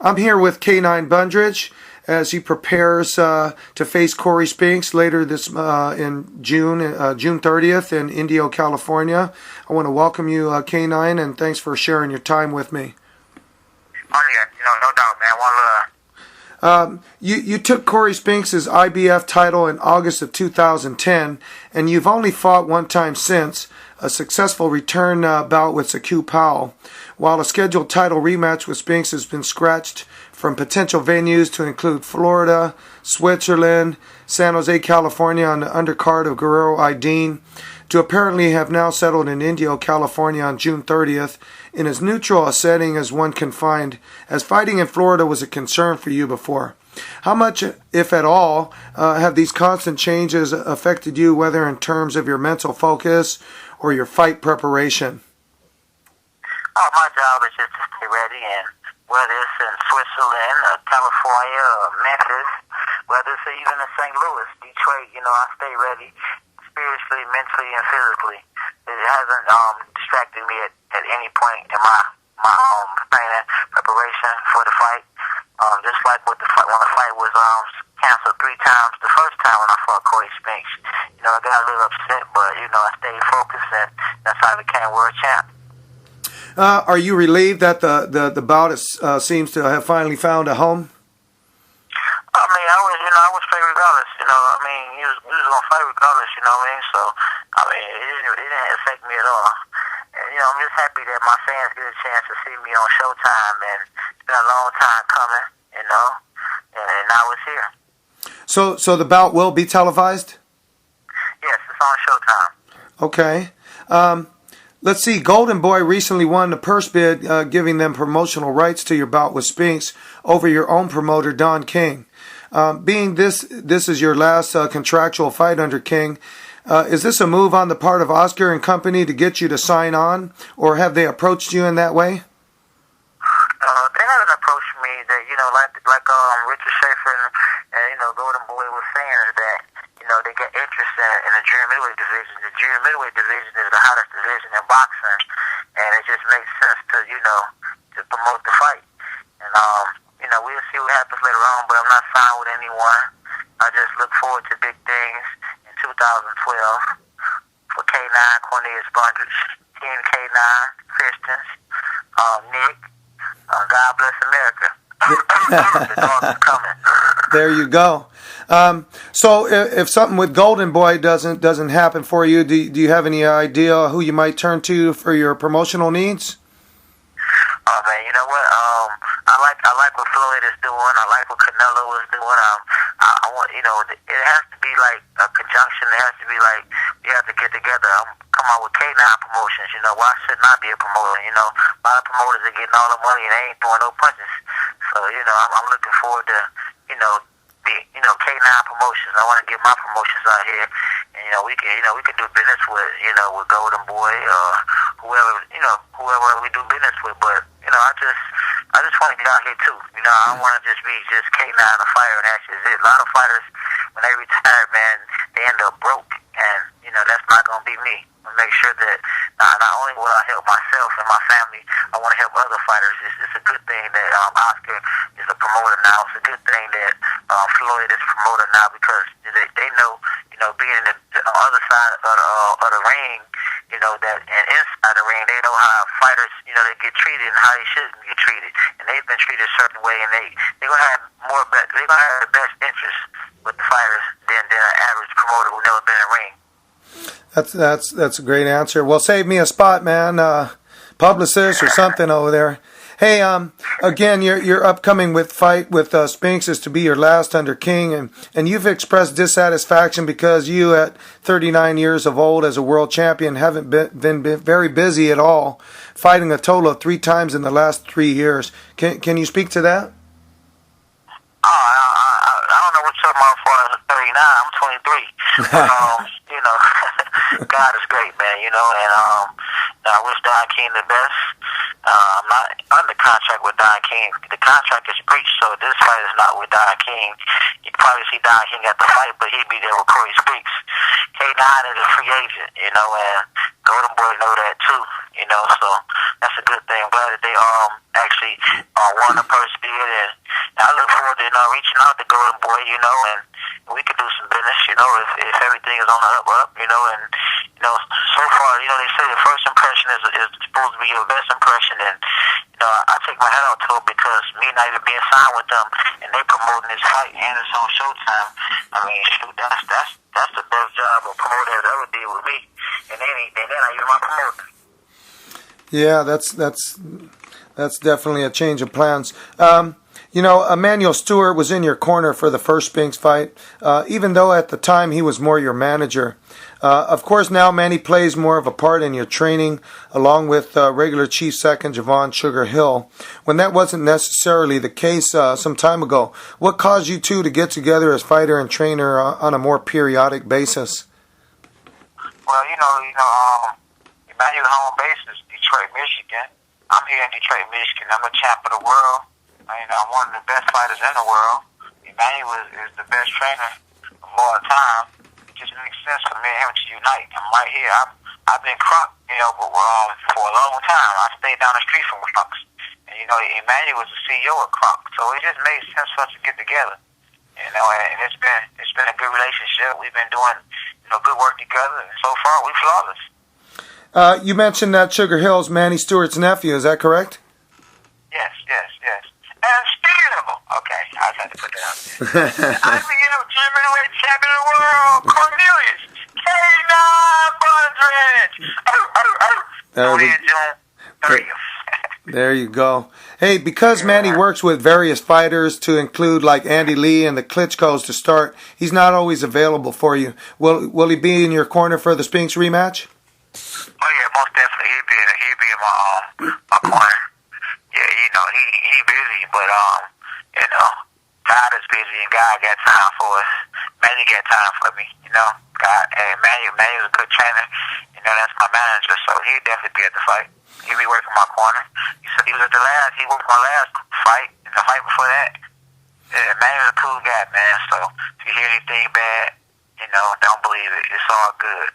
I'm here with K9 Bundrage as he prepares to face Cory Spinks later this in June 30th in Indio, California. I want to welcome you, K9, and thanks for sharing your time with me. Oh yeah, no doubt, man. One love. You took Cory Spinks' IBF title in August of 2010, and you've only fought one time since, a successful return bout with Saku Powell, while a scheduled title rematch with Spinks has been scratched from potential venues to include Florida, Switzerland, San Jose, California on the undercard of Guerrero Aydin, to apparently have now settled in Indio, California on June 30th in as neutral a setting as one can find, as fighting in Florida was a concern for you before. How much, if at all, have these constant changes affected you, whether in terms of your mental focus or your fight preparation? Oh, my job is just to stay ready, and whether it's in Switzerland, or California, or Memphis, whether it's even in St. Louis, Detroit, I stay ready spiritually, mentally, and physically. It hasn't distracted me at any point in my training preparation for the fight. Just like with the fight, when the fight was canceled 3 times, the first time when I fought Cory Spinks, I got a little upset, but I stayed focused, and that's how I became world champ. Are you relieved that the bout seems to have finally found a home? I mean, I was fight regardless. He was gonna fight regardless. So, it didn't affect me at all. And I'm just happy that my fans get a chance to see me on Showtime, and it's been a long time coming. And now it's here. So the bout will be televised? Yes, it's on Showtime. Okay. Let's see. Golden Boy recently won the purse bid, giving them promotional rights to your bout with Spinks over your own promoter, Don King. Being this is your last contractual fight under King, is this a move on the part of Oscar and company to get you to sign on, or have they approached you in that way? They haven't approached me. That like Richard Schaefer and Golden Boy was saying is that they get interest in the junior middleweight division. The junior middleweight division is the hottest division in boxing, and it just makes sense to promote the fight. And we'll see what happens later on, but I'm not signed with anyone. I just look forward to big things in 2012 for K9, Cornelius, Bundrage, Team K9, Christians, Nick. God bless America. The dog is coming. There you go. So if something with Golden Boy doesn't happen for you, do you have any idea who you might turn to for your promotional needs? Oh man, you know what? I like what Floyd is doing. I like what Canelo is doing. I want it has to be like a conjunction. It has to be like we have to get together. Come out with K9 promotions. Why shouldn't I be a promoter? A lot of promoters are getting all the money and they ain't throwing no punches. So I'm looking forward to the K9 promotions. I want to get my promotions out here, and we can do business with Golden Boy or whoever we do business with. But I just want to get out here too. I don't want to just be K9 a fighter and that's just it. A lot of fighters when they retire, man, they end up broke, and that's not gonna be me. I make sure that not only will I help myself and my family, I want to help other fighters. It's a good thing that Oscar is a promoter now. It's a good thing that Floyd is a promoter now, because they know, being in the other side of the ring, that and inside the ring, they know how fighters, they get treated and how they shouldn't get treated, and they've been treated a certain way, and they're gonna have they're gonna have the best interest with the fighters than an average promoter who never been in the ring. That's a great answer. Well, save me a spot, man. Publicist or something over there. Hey, again, your upcoming fight with Spinks is to be your last under King, and you've expressed dissatisfaction because you, at 39 years of old as a world champion, haven't been very busy at all, fighting a total of 3 times in the last 3 years. Can you speak to that? I don't know what's up as far as 39. I'm 23. God is great, man. And I wish Don King the best. I'm not under contract with Don King. The contract is breached, so this fight is not with Don King. You can probably see Don King at the fight, but he'd be there with Cory Spinks. K9 is a free agent, and Golden Boy know that too, so that's a good thing. I'm glad that they actually won the purse bid, and I look forward to reaching out to Golden Boy, and we could do some business, if everything is on the up, and so far, they say the first impression is supposed to be your best impression, and I take my hat out to them because me not even being signed with them, and they promoting this fight and it's on Showtime. I mean, shoot, that's the best job a promoter has ever did with me, and they're not even my promoter. Yeah, that's definitely a change of plans. Emmanuel Stewart was in your corner for the first Spinks fight, even though at the time he was more your manager. Of course, now Manny plays more of a part in your training, along with regular Chief Second Javon Sugar Hill. When that wasn't necessarily the case some time ago, what caused you two to get together as fighter and trainer on a more periodic basis? Well, Emmanuel's home base is Detroit, Michigan. I'm here in Detroit, Michigan. I'm a champ of the world. I'm one of the best fighters in the world. Emmanuel is the best trainer of all time. It just makes sense for me and him to unite. I'm right here. I've been Crunk, for a long time. I stayed down the street from Crunks. And, Emmanuel was the CEO of Crunk. So it just made sense for us to get together. And it's been a good relationship. We've been doing, good work together. And so far, we're flawless. You mentioned that Sugar Hill's Manny Stewart's nephew. Is that correct? Yes. And Steel. Okay, I just had to put that out there. IBF Champion of the world, Cornelius. K9 Bundrage. There you go. Hey, because Manny works with various fighters to include like Andy Lee and the Klitschko's to start, he's not always available for you. Will he be in your corner for the Spinks rematch? Oh yeah, most definitely. He'd be in my corner. Yeah, he busy, but God is busy and God got time for us. Manny got time for me, God, and Manny's a good trainer. That's my manager, so he'd definitely be at the fight. He'd be working my corner. He said he was at he worked my last fight, and the fight before that. Yeah, Manny's a cool guy, man. So if you hear anything bad, don't believe it. It's all good.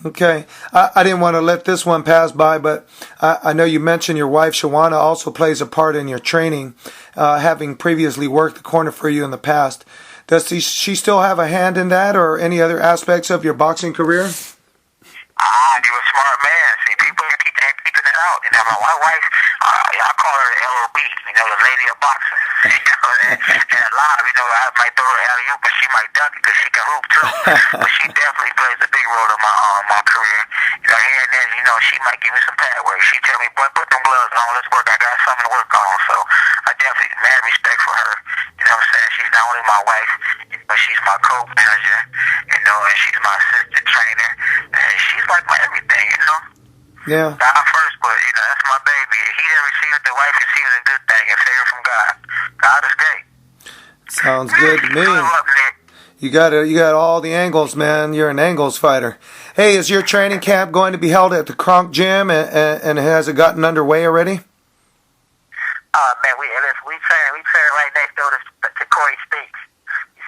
Okay. I didn't want to let this one pass by, but I know you mentioned your wife, Shawana, also plays a part in your training, having previously worked the corner for you in the past. Does she still have a hand in that or any other aspects of your boxing career? You're a smart man. See, people ain't keeping that out. My wife, I call her the LOB, the lady of boxing. And live, I might throw her alley-oop, but she might duck it because she can hoop too. But she definitely plays a big role in my career. Here and then, she might give me some pad work. She tell me, boy, put them gloves on, let's work. I got something to work on. So I definitely mad respect for her. You know what I'm saying? She's not only my wife, but she's my co-manager, and she's my assistant trainer, and she's like my everything, Yeah. God first, but that's my baby. He that receives the wife receives a good thing and favor from God. God is great. Sounds good to me. You got all the angles, man. You're an angles fighter. Hey, is your training camp going to be held at the Kronk Gym, and has it gotten underway already? Man, we train right next door to Cory Spinks.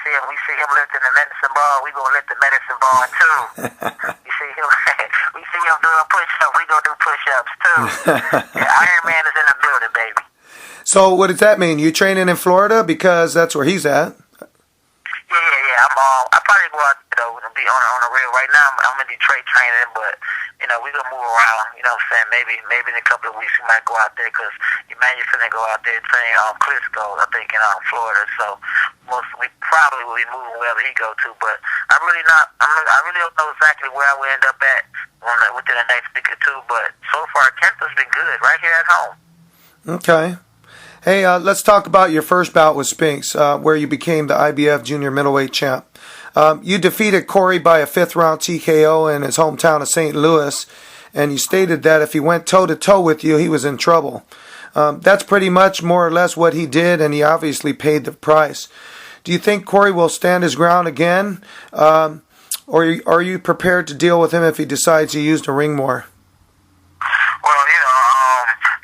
We see him lifting the medicine ball, we gonna lift the medicine ball too. We see him doing push-ups, we gonna do push-ups too. Yeah, Iron Man is in the building, baby. So what does that mean? You training in Florida because that's where he's at? Yeah. I probably go out and be on the real. Right now, I'm in Detroit training, but we gonna move around. You know what I'm saying? Maybe in a couple of weeks we might go out there because Emmanuel's gonna go out there and train Klitschko, I think, in Florida. So we probably will be moving wherever he go to. But I really don't know exactly where I will end up at within the next week or two. But so far, Kenta's been good right here at home. Okay. Hey, let's talk about your first bout with Spinks, where you became the IBF Junior Middleweight Champ. You defeated Cory by a 5th-round TKO in his hometown of St. Louis, and you stated that if he went toe-to-toe with you, he was in trouble. That's pretty much more or less what he did, and he obviously paid the price. Do you think Cory will stand his ground again, or are you prepared to deal with him if he decides to use the ring more? Well,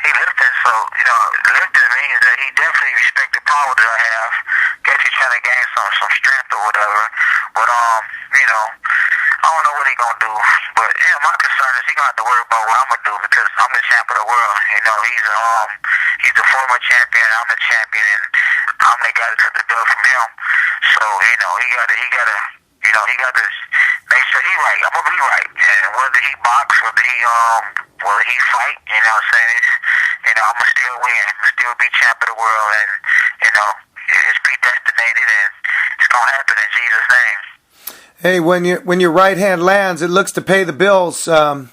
he lifted, so, lifting means that he definitely respect the power that I have. Guess he's trying to gain some strength or whatever. But, I don't know what he gonna do, but yeah, my concern is he gonna have to worry about what I'm gonna do because I'm the champ of the world. You know, he's a former champion, I'm the champion, and I'm the guy that took the belt from him. So you know, he got to make sure he right. I'm gonna be right, and whether he box, whether he fight, you know what I'm saying? I'ma still win. I'ma still be champ of the world, and you know, it's predestinated, and it's gonna happen in Jesus' name. Hey, when your right hand lands, it looks to pay the bills, and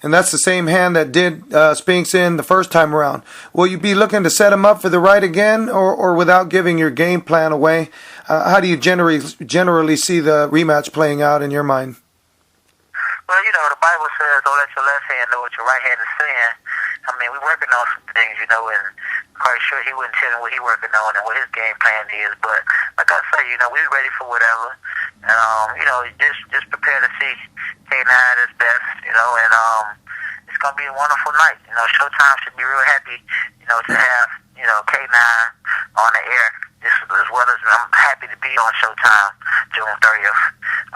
that's the same hand that did Spinks in the first time around. Will you be looking to set him up for the right again, or without giving your game plan away? How do you generally see the rematch playing out in your mind? Well, you know, the Bible says, don't let your left hand know what your right hand is saying. I mean, we're working on some things, you know, and I'm quite sure he wouldn't tell me what he's working on and what his game plan is. But like I say, you know, we're ready for whatever. And, you know, just prepare to see K9 at his best, you know, and it's going to be a wonderful night. You know, Showtime should be real happy, you know, to have, you know, K9 on the air, as well as I'm happy to be on Showtime June 30th.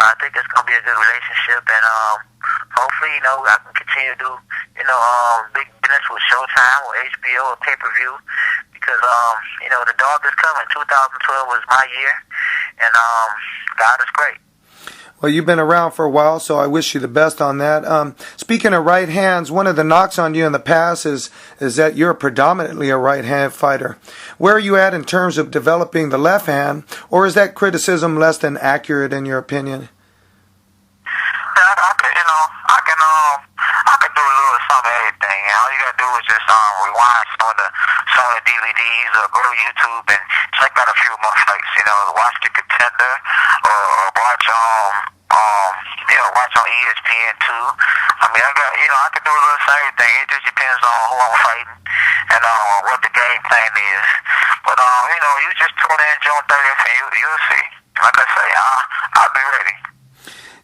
I think it's going to be a good relationship, and hopefully, you know, I can continue to do, you know, big business with Showtime or HBO or pay-per-view, because, you know, the dog is coming. 2012 was my year, and God is great. Well, you've been around for a while, so I wish you the best on that. Speaking of right hands, one of the knocks on you in the past is that you're predominantly a right-hand fighter. Where are you at in terms of developing the left hand, or is that criticism less than accurate in your opinion? I can do a little something of everything. And all you gotta do is just rewind some of the DVDs or go to YouTube and check out a few more fights. You know, watch The Contender or watch watch on ESPN too. I mean, I can do a little of everything. It just depends on who I'm fighting and what the game plan is. But you know, you just tune in June 30th and you'll see. Like I say, I'll be ready.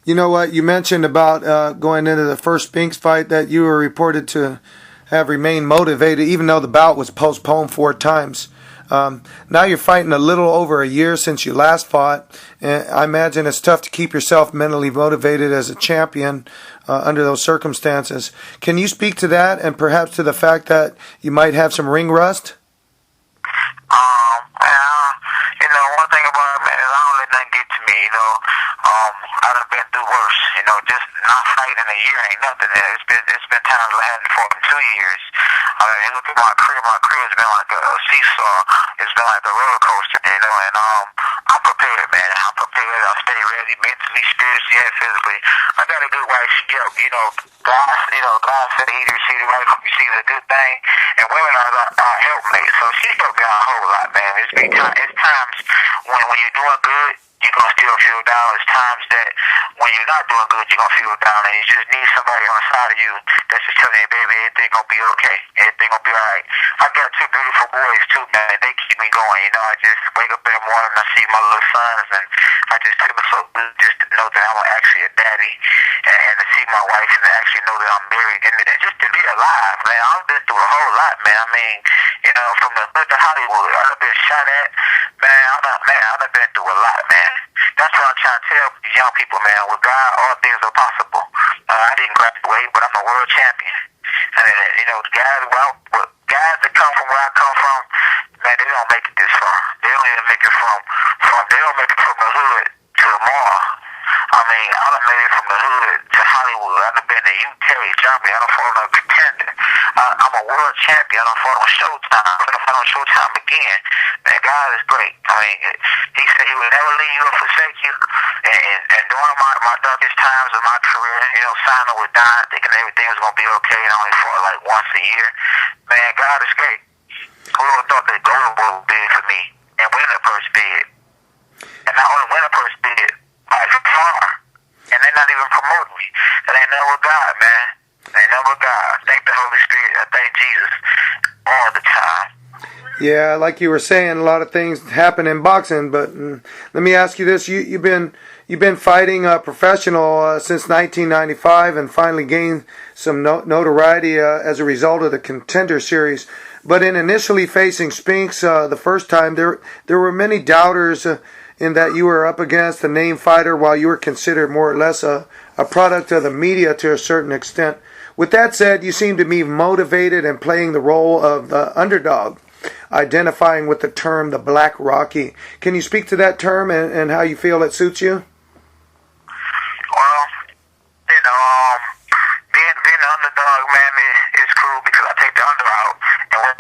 You know what? You mentioned about going into the first Spinks fight that you were reported to have remained motivated, even though the bout was postponed 4 times. Now you're fighting a little over a year since you last fought, and I imagine it's tough to keep yourself mentally motivated as a champion under those circumstances. Can you speak to that, and perhaps to the fact that you might have some ring rust? You know, one thing about it, man, is I don't let nothing get to me. You know, I done been through worse. You know, just not fighting a year ain't nothing. It's been times I hadn't fought in 2 years. You look at my career. My career has been like a seesaw. It's been like a roller coaster, you know. And I'm prepared, man. I'm prepared. I stay ready, mentally, spiritually, and physically. I got a good wife. You know, God said He received the right from you see the good thing, and women are helpmates. So she helped me out a whole lot, man. It's times when you're doing good, you're going to still feel down. It's times that when you're not doing good, you're going to feel down, and you just need somebody on the side of you that's just telling you, baby, everything going to be okay. Everything going to be all right. I got 2 beautiful boys, too, man. They keep me going. You know, I just wake up in the morning and I see my little sons, and I just feel so good just to know that I'm actually a daddy, and to see my wife and to actually know that I'm married, and just to be alive, man. I've been through a whole lot, man. I mean, you know, from the hood to Hollywood, I've been shot at, man. I've been through a lot, man. That's what I'm trying to tell young people, man. With God, all things are possible. I didn't graduate, but I'm a world champion. And you know, guys that come from where I come from, man, they don't make it this far. They don't even make it they don't make it from the hood to the mall. I mean, I done made it from the hood to Hollywood. I done been to UK, Germany. I done fought on a Contender. I'm a world champion. I done fought on Showtime. I'm gonna fight on Showtime again. Man, God is great. I mean, He said He would never leave you or forsake you. And during my darkest times of my career, you know, Simon was dying, thinking everything was gonna be okay, and I only fought like once a year. Man, God is great. Who would have thought that Golden Boy would be for me and win the first bid? And not only win the first bid, by far. And they're not even promoting me. That ain't nothing with God, man. That ain't nothing with God. I thank the Holy Spirit. I thank Jesus all the time. Yeah, like you were saying, a lot of things happen in boxing. But let me ask you this: you've been fighting professional since 1995, and finally gained some notoriety as a result of the Contender Series. But in initially facing Spinks the first time, there were many doubters in that you were up against a name fighter while you were considered more or less a product of the media to a certain extent. With that said, you seem to be motivated and playing the role of the underdog, identifying with the term the Black Rocky. Can you speak to that term and how you feel it suits you? Well, being the underdog, man, is cool because I take the under out and with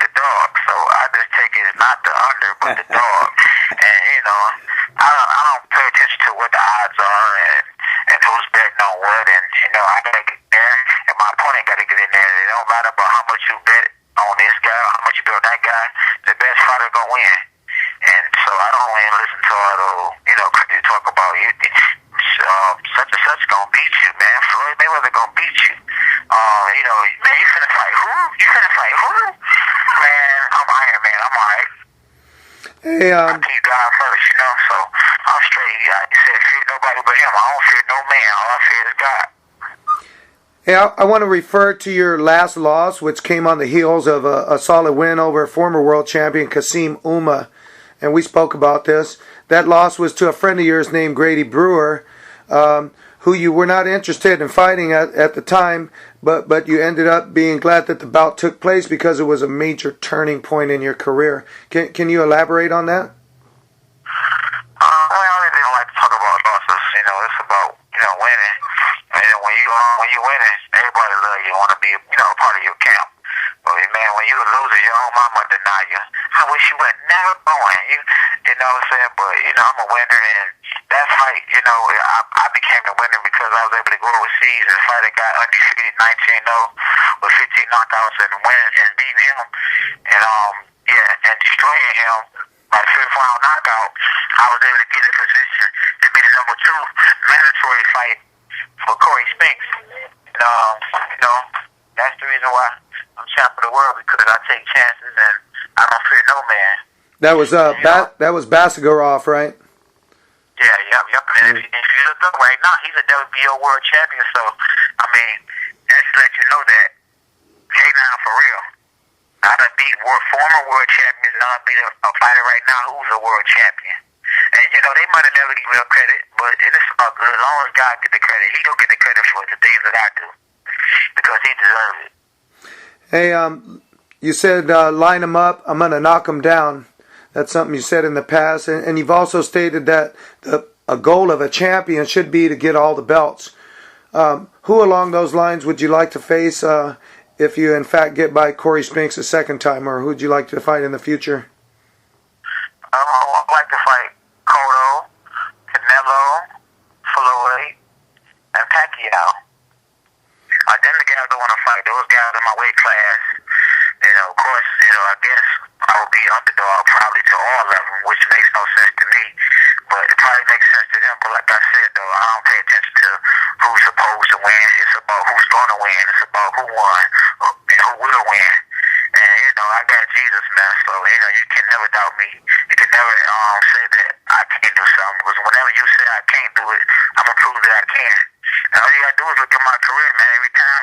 the dog. So I just take it not the under, but the dog. And I don't pay attention to what the odds are and who's betting on what. And I gotta get there, and my opponent gotta get in there. It don't matter about how much you bet on this guy, how much you bet on that guy. The best fighter gonna win. And so I don't even listen to all the crazy talk about you. Such and such gonna beat you, man. Floyd Mayweather gonna beat you. Man, you finna fight who? You finna fight who? Man, I'm Iron Man. I'm alright. Hey, I keep God first, so I'm straight. He said, fear nobody but him. I don't fear no man. All I fear is God. hey, I want to refer to your last loss, which came on the heels of a solid win over former world champion Kasim Uma, and we spoke about this. That loss was to a friend of yours named Grady Brewer, who you were not interested in fighting at the time, but you ended up being glad that the bout took place because it was a major turning point in your career. Can you elaborate on that? Well, I really don't like to talk about losses. It's about winning. And when you winning, everybody love you. Want to be a part of your camp. But man, when you a loser, your own mama deny you. I wish you would never going. You know what I'm saying? But I'm a winner, and that fight, I became a winner because I was able to go overseas and fight a guy undefeated 19-0 with 15 knockouts and win and beating him, and destroying him by fifth round knockout. I was able to get in position to be the number 2 mandatory fight for Cory Spinks. That's the reason why I'm champ of the world, because I take chances and I don't fear no man. That was that was Basagarov, right? Yeah, yep. And if you look up right now, he's a WBO world champion. So I mean, that's to let you know that hey, now for real, I done beat former world champions, and I beat a fighter right now who's a world champion. And they might have never given me no credit, but it's all good. As long as God get the credit, he don't get the credit for the things that I do because he deserves it. Hey, you said line him up, I'm going to knock him down. That's something you said in the past. And you've also stated that a goal of a champion should be to get all the belts. Who along those lines would you like to face if you, in fact, get by Cory Spinks a second time? Or who would you like to fight in the future? I'd like to fight Cotto, Canelo, Floyd, and Pacquiao. Them the guys I want to fight. Those guys in my weight class. Of course, I guess I would be underdog probably to all of them, which makes no sense to me. But it probably makes sense to them. But like I said, though, I don't pay attention to who's supposed to win. It's about who's going to win. It's about who won and who will win. And, I got Jesus, man. So, you can never doubt me. You can never say that I can't do something. Because whenever you say I can't do it, I'm going to prove that I can. And all you got to do is look at my career, man. Every time,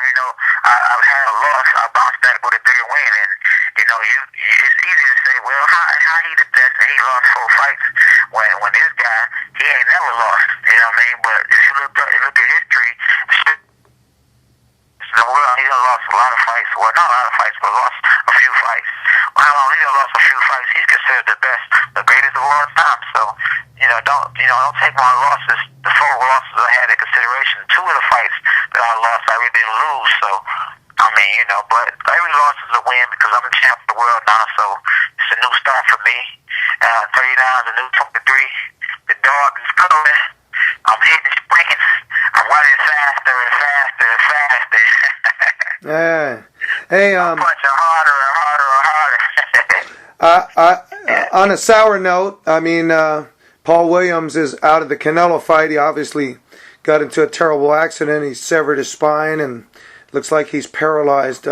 I've had a loss, I bounce back with a bigger win. And, it's easy to say, well, how he the best and he lost 4 fights when this guy, he ain't never lost. You know what I mean? But if you look at history, he done lost a lot of fights. Well, not a lot of fights, but lost a few fights. Well, how long he done lost a few fights? He's considered the greatest of all time. So, don't take my losses, the 4 losses I had in consideration. 2 of the fights that I lost, I really didn't lose. So, but every loss is a win because I'm the champ of the world now. So it's a new start for me. 39 is a new 23. The dog is coming. I'm hitting springs. I'm running faster and faster and faster. Yeah. Hey, I'm punching harder and harder and harder. On a sour note, Paul Williams is out of the Canelo fight. He obviously got into a terrible accident. He severed his spine and looks like he's paralyzed.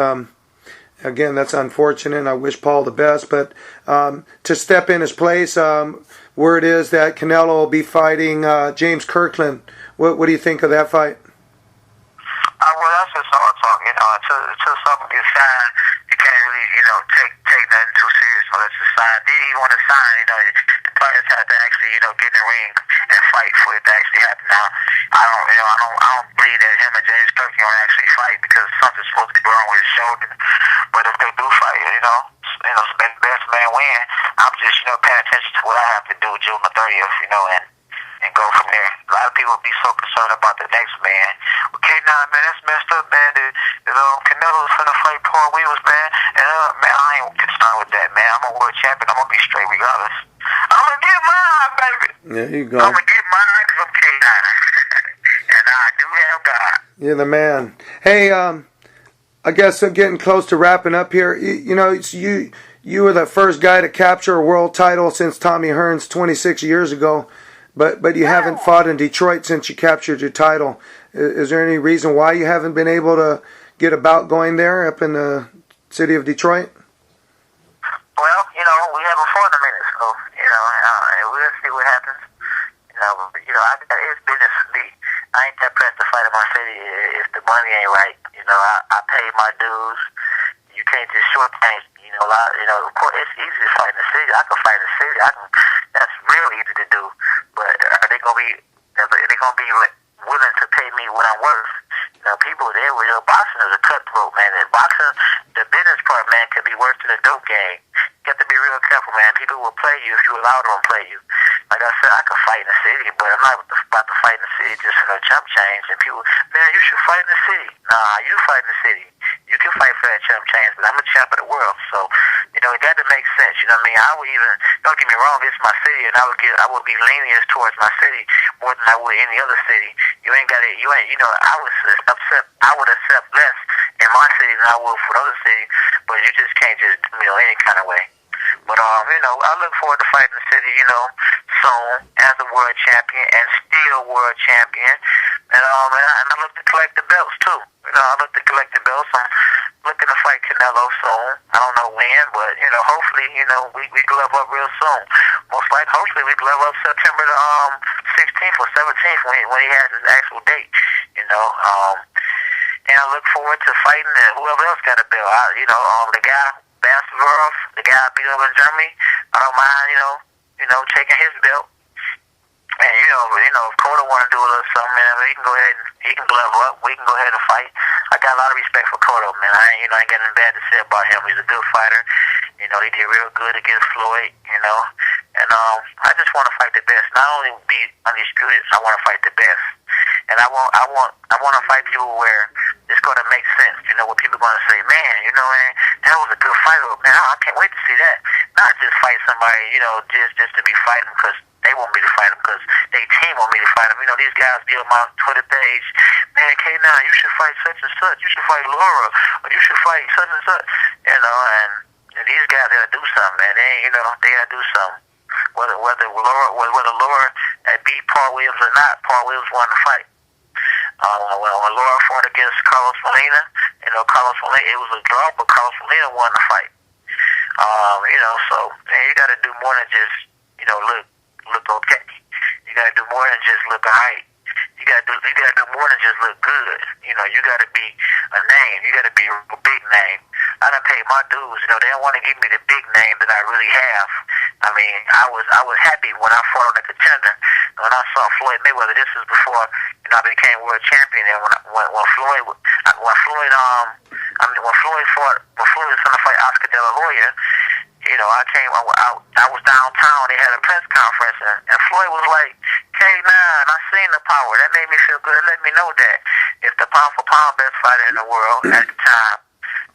Again, that's unfortunate. I wish Paul the best. But to step in his place, word is that Canelo will be fighting James Kirkland. What do you think of that fight? Well, that's just all talk. Until something gets signed, you can't really, take nothing too serious unless it's signed. Then he want to sign, the players have to actually, get in the ring and fight for it to actually happen. Now, I don't believe that him and James Turkey will actually fight because something's supposed to be wrong with his shoulder. But if they do fight, let the best man win. I'm just, paying attention to what I have to do June the 30th, and go from there. A lot of people be so concerned about the next man. Okay, nah, man, that's messed up, man. Canelo's finna fight Paul Williams, man. And, man, I ain't concerned with that, man. I'm a world champion. I'm gonna be straight regardless. I'm gonna get mine, baby. There you go. I'm gonna get mine because I'm K9. And I do have God. You're the man. Hey, I guess I'm getting close to wrapping up here. You were the first guy to capture a world title since Tommy Hearns 26 years ago, but you haven't fought in Detroit since you captured your title. Is there any reason why you haven't been able to get a bout going there up in the city of Detroit? Well, we haven't fought in a minute, so, we'll see what happens. It's business for me. I ain't that pressed to fight in my city if the money ain't right. I pay my dues. You can't just shortchange. Of course, it's easy to fight in the city. I can fight in the city. That's real easy to do. But are they gonna be willing to pay me what I'm worth? People there, boxing is a cutthroat, man. And boxing, the business part, man, can be worse than a dope game. You have to be real careful, man. People will play you if you allow them to play you. Like I said, I can fight in the city, but I'm not about to fight in the city just for no chump change. And people, man, you should fight in the city. Nah, you fight in the city. You can fight for that chump change, but I'm a champ of the world. So, it got to make sense. You know what I mean? I would even, don't get me wrong, it's my city, and I would be lenient towards my city more than I would any other city. I would accept less in my city than I would for another city, but you just can't just, any kind of way. But, I look forward to fighting the city, soon as a world champion and still world champion. And I look to collect the belts, too. I look to collect the belts. I'm looking to fight Canelo soon. I don't know when, but, hopefully, we glove up real soon. Most likely, hopefully, we glove up September the 16th or 17th when he has his actual date, and I look forward to fighting whoever else got a belt. The guy, Bassarov, the guy I beat up in Germany, I don't mind, taking his belt. And, if Cotto want to do a little something, man, he can go ahead and he can glove up. We can go ahead and fight. I got a lot of respect for Cotto, man. I ain't got nothing bad to say about him. He's a good fighter. He did real good against Floyd, And I just want to fight the best. Not only be undisputed, I want to fight the best. And I want to fight people where it's going to make sense. Where people are going to say, man, man, that was a good fight. Man, I can't wait to see that. Not just fight somebody, just to be fighting because they want me to fight them because they team want me to fight them. These guys be on my Twitter page, man, K9, you should fight such and such. You should fight Laura, or you should fight such and such. And these guys got to do something, man. They got to do something. Whether Laura beat Paul Williams or not, Paul Williams won the fight. When Laura fought against Carlos Molina, Carlos Molina, it was a draw, but Carlos Molina won the fight. So man, you got to do more than just, look okay. You got to do more than just look alright. You got to do more than just look good. You got to be a name. You got to be a big name. I done paid my dues. They don't want to give me the big name that I really have. I was happy when I fought on the Contender. When I saw Floyd Mayweather, this is before I became world champion. And when Floyd was going to fight Oscar De La Hoya, I was downtown. They had a press conference, and Floyd was like, K9, I seen the power. That made me feel good. It let me know that if the pound for pound best fighter in the world at the time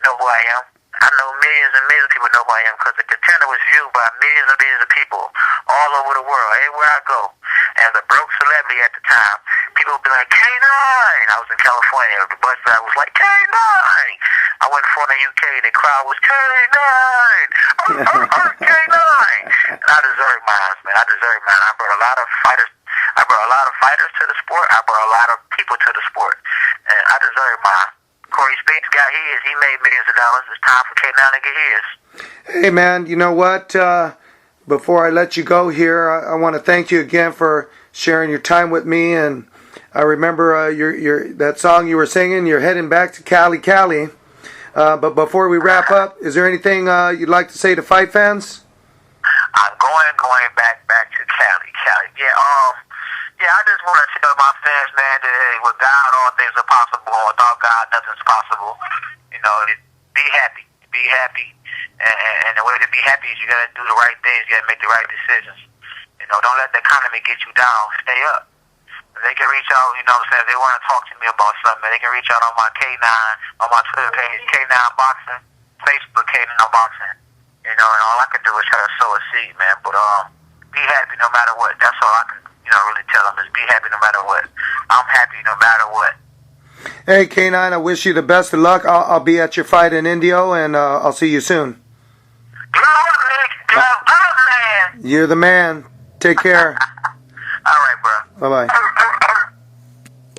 know who I am. I know millions and millions of people know who I am because the Contender was viewed by millions and millions of people all over the world, everywhere I go. As a broke celebrity at the time, people would be like, K9! I was in California. The bus driver was like, K9! I went for the UK. The crowd was, K9! K9! And I deserve mine, man. I deserve mine. I brought a lot of fighters. To the sport. I brought a lot of people to the sport. And I deserve mine. Cory Spinks got his. He made millions of dollars. It's time for K9 to get his. Hey, man, you know what? Before I let you go here, I want to thank you again for sharing your time with me. And I remember that song you were singing. You're heading back to Cali. But before we wrap up, is there anything you'd like to say to fight fans? going back to Cali. Yeah, I just want to tell my fans, man, that hey, with God, all things are possible. Without God, nothing's possible. You know, be happy. Be happy. And the way to be happy is you got to do the right things. You got to make the right decisions. You know, don't let the economy get you down. Stay up. They can reach out, you know what I'm saying, if they want to talk to me about something, they can reach out on my K9, on my Twitter page, K9 Boxing, Facebook, K9 Boxing. You know, and all I can do is try to sow a seed, man. But be happy no matter what. That's all I can, you know, really tell them is be happy no matter what. I'm happy no matter what. Hey, K9, I wish you the best of luck. I'll be at your fight in Indio, and I'll see you soon. Glove up, Nick. Glove up, man. You're the man. Take care. All right, bro. Bye-bye.